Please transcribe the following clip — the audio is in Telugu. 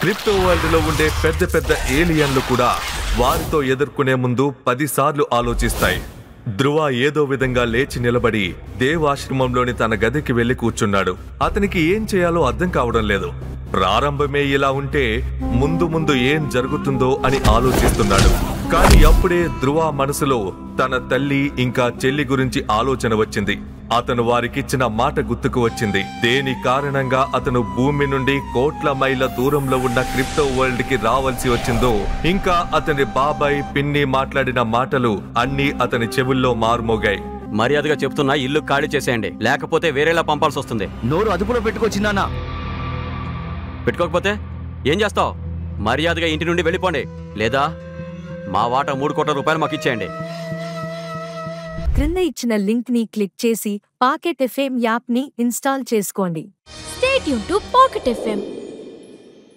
క్రిప్టో వరల్డ్ లో ఉండే పెద్ద పెద్ద ఏలియన్లు కూడా వారితో ఎదుర్కొనే ముందు 10 సార్లు ఆలోచిస్తాయి. ధ్రువ ఏదో విధంగా లేచి నిలబడి దేవాశ్రమంలోని తన గదికి వెళ్లి కూర్చున్నాడు. అతనికి ఏం చేయాలో అర్థం కావడం లేదు. ప్రారంభమే ఇలా ఉంటే ముందు ముందు ఏం జరుగుతుందో అని ఆలోచిస్తున్నాడు. కానీ అప్పుడే ధ్రువ మనసులో తన తల్లి ఇంకా చెల్లి గురించి ఆలోచన వచ్చింది. అతను వారికిచ్చిన మాట గుర్తుకు వచ్చింది. దేని కారణంగా అతను భూమి నుండి కోట్ల మైళ్ళ దూరంలో ఉన్న క్రిప్టో వరల్డ్ కి రావాల్సి వచ్చిందో, ఇంకా అతని బాబాయ్ పిన్ని మాట్లాడిన మాటలు అన్నీ అతని చెవుల్లో మారుమోగాయి. మర్యాదగా చెప్తున్నా, ఇల్లు ఖాళీ చేసేయండి, లేకపోతే వేరేలా పంపాల్సి వస్తుంది. నోరు అదుపులో పెట్టుకొచ్చిందానా? పెట్టుకోకపోతే ఏం చేస్తావు? మర్యాదగా ఇంటి నుండి వెళ్ళిపోండి, లేదా మా వాటా 3 కోట్ల రూపాయలు మాకు ఇచ్చేయండి. క్రింద ఇచ్చిన లింక్ ని క్లిక్ చేసి పాకెట్ ఎఫ్ఎం యాప్ ని ఇన్స్టాల్ చేసుకోండి. Stay tuned to Pocket FM.